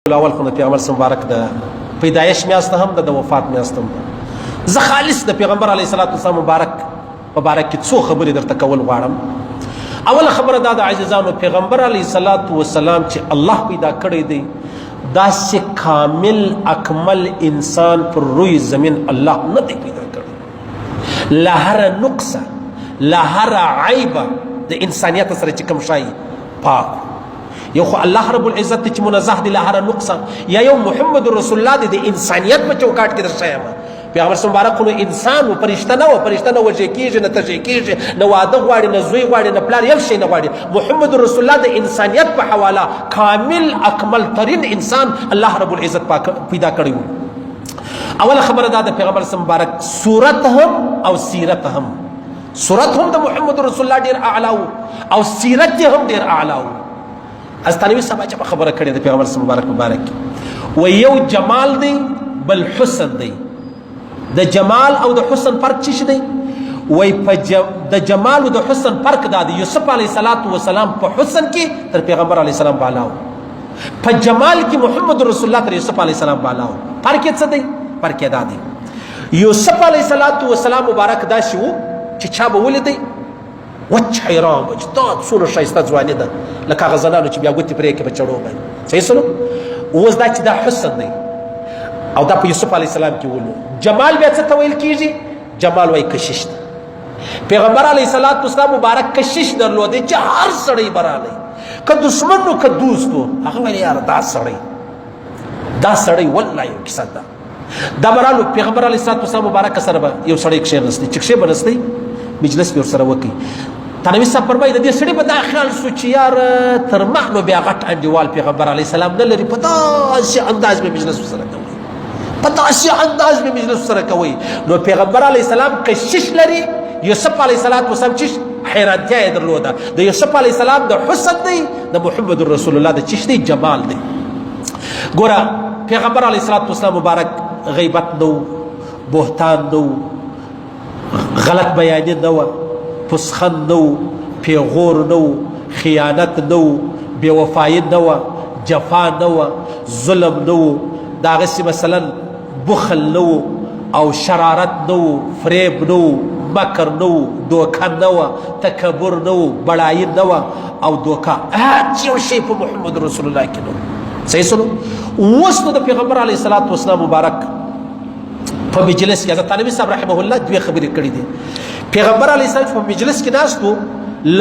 اول خو د پیغمبر مبارک د پیدایش میاشت هم د وفات میاشت هم زه خالص د پیغمبر علیه الصلاۃ والسلام مبارک کې څو خبرې درته کول غواړم. اوله خبره دا د عزیزانو، پیغمبر علیه الصلاۃ والسلام چې الله پیدا کړی دی داسې کامل اکمل انسان پر روی زمین الله نه دی پیدا کړی. له هر نقصه له هر عیبه د انسانیت سره چې کوم شی پاک یو خو الله رب العزت چې منزه دی له هر نقصه، یا یو محمد رسول الله دی د انسانیت په چوکاټ کې درشایم. پیغمبر مبارک نو انسان و، فرشته نه و، فرشته نه وجه کیږي نه تجه کیږي نه واده غواړي نه زوی غواړي نه پلار یو شی نه غواړي. محمد رسول الله د انسانیت په حواله کامل اکمل ترین انسان الله رب العزت پاک پیدا کړی و. اوله خبره دا د پیغمبر مبارک صورت هم او سیرت هم، صورت هم د محمد رسول الله ډیر اعلی او سیرت هم ډیر اعلی. استانوي صاحب چې خبره کړې د پیغمبر مبارک و یو جمال دی بل حسن دی. د جمال او د حسن فرق څه دی؟ وای په د جمال او د حسن فرق دا دی، یوسف علیه السلام په حسن کې تر پیغمبر علیه السلام بالا و، په جمال کې محمد رسول الله تر یوسف علیه السلام بالا و. فرق څه دی؟ فرق دا دی یوسف علیه السلام مبارک دا شو چې چا به ولیدی وچ حیران و چې دا څونه ښایسته ځواني ده، لکه هغه زنانو چې بیا ګوتې پرې کړي په چړو باندې. صحیح سلو اوس دا چې دا حسن دی او دا په یوسف علیه السلام کې ولو. جمال بیا څه ته ویل کېږي؟ جمال وایي کشش ده. پیغمبر علیه السلام مبارک کشش درلودی چې هر سړی برالی، که دشمن و که دوست و، هغه ویل یار دا سړی والله یو کیسه ده دا برالو. پیغمبر علیه السلام مبارک سره به یو سړی کښېنستی چې کښېنستی مجلس به ورسره وکړي. تنوي صاحب فرمایي د دې سړي په دا خیال شو چې یار تر ما نو بیا غټ انډیوال پیغمبر علیه السلام نه لري، په داسې انداز به مجلس ورسره کوي، په داسې انداز به مجلس ورسره کوي. نو پیغمبر علیه السلام کشش لري، یوسف علیه السلام چې حیرانتیا یې درلوده. د یوسف علیه السلام د حسن دی، د محمد رسول الله د چش دی جمال دی. ګوره پیغمبر علیه السلام مبارک غیبت نو، بهتان نو، غلط بیانی نو، پسخن نو، پیغور نو، خیانت نو، بیوفایی نو، جفا نو، ظلم نو، داغسی مثلا بخل نو او شرارت نو، فریب نو، مکر نو، دوکه نو، تکبر نو، بڑائی نو او دوکه هیڅ یو شی په محمد رسول الله کې نو. صحیح سنو اوس نو د پیغمبر علیه السلام مبارک په مجلس کې حضرت طالب صاحب رحمه الله دوی خبرې کړې دي. پیغمبر علیه السلام په مجلس کې ناستو،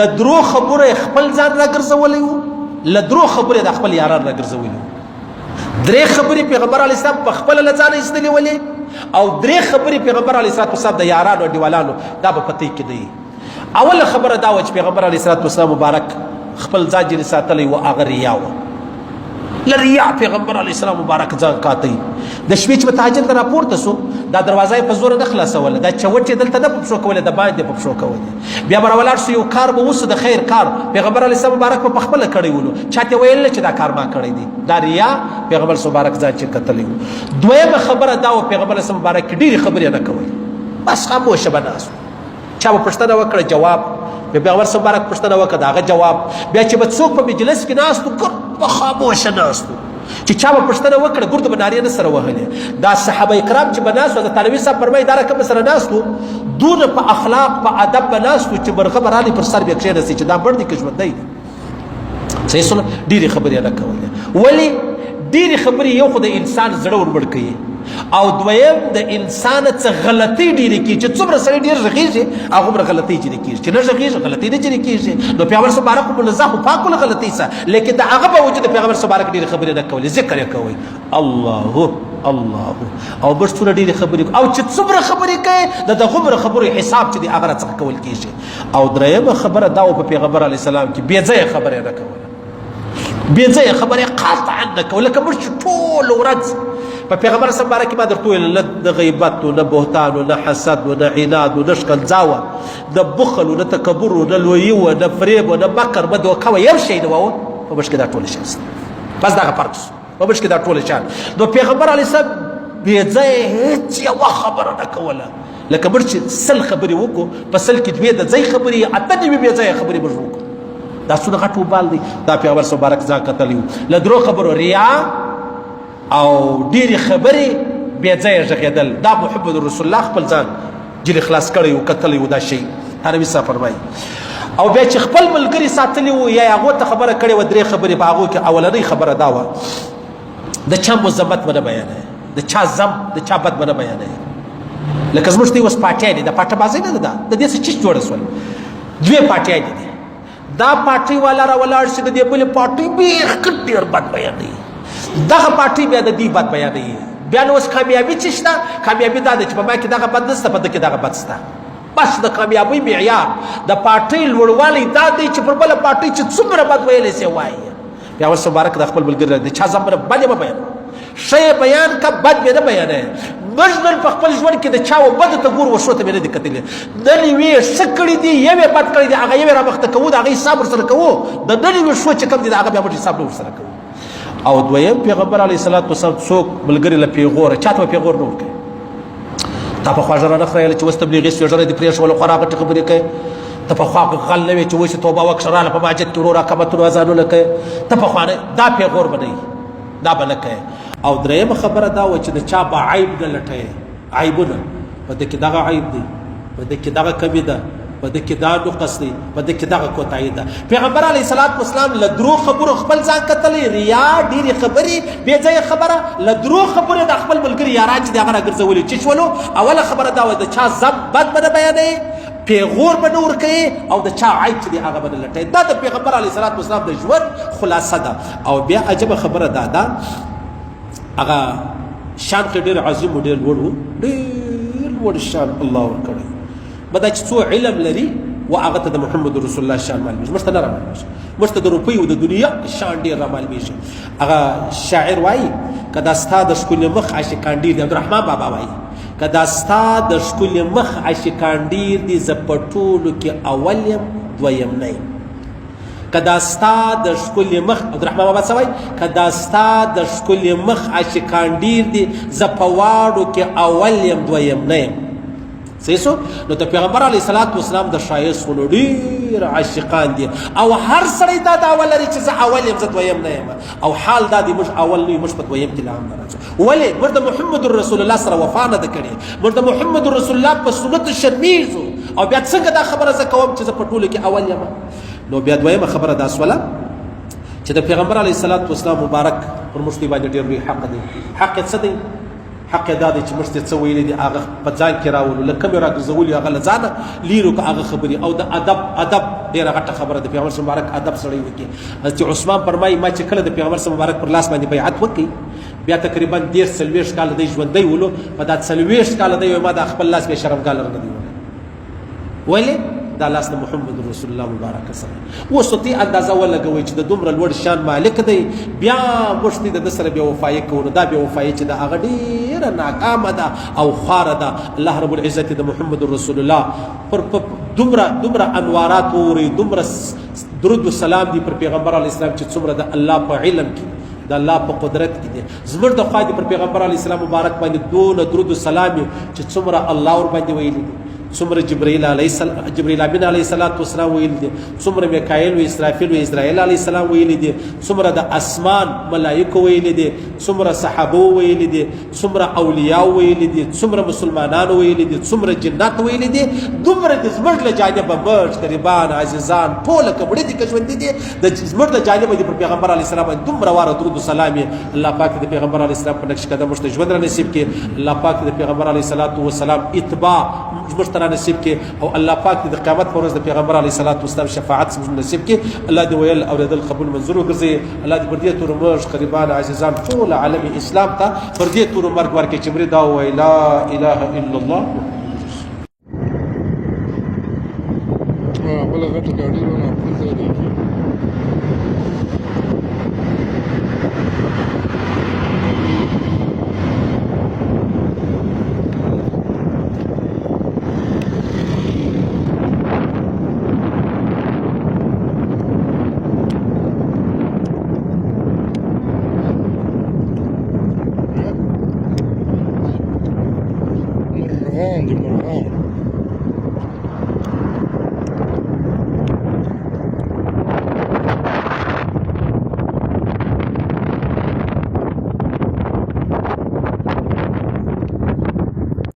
لدرو خبره خپل ځان راګرځولی و، لدرو خبره د خپل یاران راګرځولی و. درې خبرې پیغمبر علیه السلام په خپل له ځانه ایستلې ولې، او درې خبرې پیغمبر علیه السلام د یارانو او دیوالانو دا په پتی کې دی. اوله خبره دا و چې پیغمبر علیه السلام مبارک خپل ځان جنې ساتلی و، هغه ریا و. لریا پیغمبر علیه السلام مبارک ځان کاتی. د شپې چې به تهجد ته راپورته سو، دا دروازه یې په زوره نه خلاصوله، دا چوټ یې دلته نه په پښو کولې، د باندې په پښو کولې. بیا به راولاړ سو یو کار به وسو د خیر کار، پیغمبر علیه السلام مبارک په خپله کړی ولو، چاته ویل نه چې دا کار ما کړی دی. دا ریا پیغمبر مبارک ځان چې کتلی و. دویمه خبره دا و پیغمبر علیه السلام مبارک ډېرې خبرې نه کوي، بس خاموشه به ناست و. چا به پوښتنه وکړه جواب، بیا پیغمبر مبارک پوښتنه وکړه د هغه جواب. بیا چې به څوک په مجلس کې ناست و په خاموشه ناست و، چې چا به پوښتنه وکړه ګرد به نارې نه سره وهلې. دا صحابه کرام چې به ناست و، د طالبي صاحب فرمایي دا رقم سره ناست و، دونه په اخلاق په ادب به ناست و چې مرغه به رالي پر سر بیا کښېنسي چې دا مړ دی که ژوندی دی. صحیح سنه ډېرې خبرې نه کولې. ولې ډېرې خبرې یو خو د انسان زړه ورمړ کوي، او دویم د انسان څه غلطۍ ډېرې کېږي چې څومره سړی ډېر غږېږي هغومره غلطۍ جرې کېږي، چې نه غږېږي غلطۍ نه جرې کېږي. نو پیغمبر مبارک منزه و پاک له غلطۍ څخه، لیکن د هغه باوجود د پیغمبر مبارک ډېرې خبرې نه کولې، ذکر یې کوئ الله الله او بس څومره ډېرې خبرې، او چې څومره خبرې کوي د دغومره خبرو حساب چې د هغه راڅخه کول کېږي. او درېیمه خبره دا و په پیغمبر علیه السلام کې بې ځایه خبرې نه کوله، بې ځایه خبرې قاطعا نه کوله. لکه موږ چې ټوله ورځ په پیغمبر مبارک کې ما درته ویل نه د غیبت و نه بهتان و نه حسد و نه عناد و نه ښکنځا وه، نه بخل و نه تکبر و نه لویي و نه فریب و نه مکر و دوکه وه، یو شی نه وه. په موږ کې دا ټوله شیان شته، بس دغه فرق شو په موږ کې دا ټوله شیان. نو پیغمبر علیه السلام بې ځایه هېڅ یوه خبره نه کوله. لکه موږ چې 100 خبرې وکړو، په 100 کې 2 د ځای خبرې، 8 نوي بې ځایه خبرې موږ وکړو. دا څونه غټ وبال دی. دا پیغمبر مبارک ځان کتلی و. له درو خبرو ریا او ډېرې خبرې بې ځایه غږېدل. دا محمد رسول الله خپل ځان جلې خلاص کړی و، کتلی و دا شی. نبي صاحب فرمایي او بیا چې خپل ملګري ساتلی وو یا هغو ته خبره کړې وه 3 خبرې په هغو کې اولنۍ خبره دا وه د چا مذمت به نه بیانوي، د چا ذم د چا بد به نه بیانوي. لکه زموږ ته اوس پاټیان دي، د پاټه بازۍ نه ده، د دې څه چیز جوړه شول. 2 پاټیان دي، دا پاټۍ والا را ولاړ شي د دې بلې پاټۍ بیخ ډېر بد بیانوي، دغه پاټۍ بیا د دې بد بیانوي. بیا نو اوس کامیابي څه شته؟ کامیابي دا ده چې په ما کې دغه بد نشته، په ده کې دغه بد شته. بس د کامیابۍ معیار د پاټۍ لوړوالی دا دی چې پر بله پاټۍ چې څومره بد ویلی سي وایي. پیغمبر مبارک د خپل ملګري د چا ځم بد یې مه بیانوه، ښه یې بیان که بد مې نه بیانوې. موږ نن په خپل ژوند کې د چا و بدو ته ګورو، وښو ته مې نه دي کتلي. نن یوې ښه کړي دي، یوې بد کړی دي، هغه یوې رامخته کوو، د هغه حساب ورسره کوو. د نن یوې ښو چې کوم دي د هغه بیا موږ حساب نه ورسره کوو. او دویم پیغمبر علیه السلام څوک ملګري له پیغوره چا ته به پیغور نه ورکوي. تا په خوا ژړه نه خریله چې اوس تبلیغي سوې ژړه دې پرېښوله، خورا غټې خبرې کوې. ته په خوا غل نه وې چې اوس یې توبه وکړه راله په ماجد کې ورو راقامتونو اذانونه کوې. ته په خوا دا پیغور به نه وي، دا به نه کوې. او درېیمه خبره دا وه چې د چا به عیب نه لټوې، عیبونه په ده کې دغه عیب دی، په ده کې دغه کمي ده، په ده کې دا نقص دی، په ده کې دغه کوتاهي ده. پیغمبر علیه السلام له درو خبرو خپل ځان کتلی، ریا، ډېرې خبرې، بې ځایه خبره، له درو خبرې د خپل ملګري یاران چې د هغه راګرځولي چې شولو. اوله خبره دا وه د چا ذم بد به نه بیانوې، پیغور به نه ورکوې، او د چا عیب چې دی هغه به نه لټوې. دا د پیغمبر علیه السلام د ژوند خلاصه ده. او بیا عجبه خبره دا ده، هغه شان خو ډېر عظیم و، ډېر لوړ و، ډېر لوړ شان الله ورکړی. بدا چې څو علم لري و هغه ته د محمد رسول الله شان معلومیږي، موږ ته نه رامعلومیږي. موږ ته د روپیو د دنیا شان ډېر رامعلومیږي. هغه شاعر وایي که دا ستا د ښکلي مخ عاشقان ډېر دي، عبدالرحمان بابا وایي که دا ستا د ښکلي مخ عاشقان ډېر دي، زه په ټولو کې اول یم دویم نه یم. که دا ستا د ښکلي مخ، عبدالرحمان بابا څه وایي؟ که دا ستا د ښکلي مخ عاشقان ډېر دي، زه په واړو کې اول یم دویم نه یم. صحیح شو؟ نو د پیغمبر علیه السلام د ښایستونو ډېر عاشقان دي، او هر سړی دا دعوه لري چې زه اول یم، زه دویم نه یم. او حال دا دی موږ اول نه یو، موږ په دویم کې لا هم نه راځو. ولې؟ موږ د محمد رسول الله سره وفا نه ده کړې، موږ د محمد رسول الله په سنتو شرمېږو. او بیا څنګه دا خبره زه کوم چې زه په ټولو کې اول یم؟ نو بیا دویمه خبره دا سوله چې د پیغمبر علیه السلام مبارک پر موږ باندې ډېر لوی حق دی. حق یې څه دی؟ حق دا دی چې موږ ته څه ویلي دي هغه په ځان کې راولو، له کومې راګرځولي هغه له ځانه لیرو که هغه خبرې. او د ادب ډېره غټه خبره د پیغمبر مبارک ادب سړی وکړي. حضرت عثمان فرمایي ما چې کله د پیغمبر مبارک پر لاس باندې بیعت وکړي، بیا تقریبا 40 کاله دی ژوندی ولو، په دا 40 کاله دی ما د خپل لاس بیا شرمګاه لره نه دی ولی. ولې؟ دا لاس د محمد رسول الله مبارک سره. اوس ته اندازه ولګوئ چې د دومره لوړ شان مالک دی، بیا موږ د ده سره بې وفایي کوو. نو دا بې وفایي چې د هغه ډېره ناکامه ده او خواره ده. الله رب العزت د محمد رسول الله پر دومره انوارات ووري، دومره درود و سلام دی پر پیغمبر علیه السلام چې څومره د الله په علم کې، د الله په قدرت کې دی. زموږ د خوا دې پر پیغمبر علیه السلام مبارک باندې دونه درود و سلام چې څومره الله ور باندې ویلي دي، څومره جبرائیل امین علیه السلام ویلي دي، څومره میکائیل و اسرافیل و اسرائیل علیه السلام ویلي دي، څومره د اسمان ملائکه ویلي دي، څومره صحابه ویلي دي، څومره اولیاء ویلي دي، څومره مسلمانان ویلي دي، څومره جنات ویلي دي. دومره د زموږ له جانبه موږ غریبان عزیزان ټوله که مړه دي که ژوندي دي، د زموږ له جانبه دي پر پیغمبر علیه السلام باندې دومره واره درود و سلام یې. الله پاک د پیغمبر علیه السلام په نقش قدم موږ ته ژوند را نصیب کړي. الله پاک د پیغمبر علیه السلام اتباع موږ ته را نصیب کړي. او الله پاک د قیامت پر ورځ د پیغمبر علیه السلام شفاعت موږ نصیب کړي. الله دې ویل اورېدل قبول منظور وګرځي. الله دې پر دې تورو موږ غریبان عزیزان ټول عالم اسلام ته پر دې تورو مرګ ورکړي چې مړي دا ووایي لا اله الا الله. بله غټه ګاډي ونه خپل ځای دی. مرغان دي مرغان.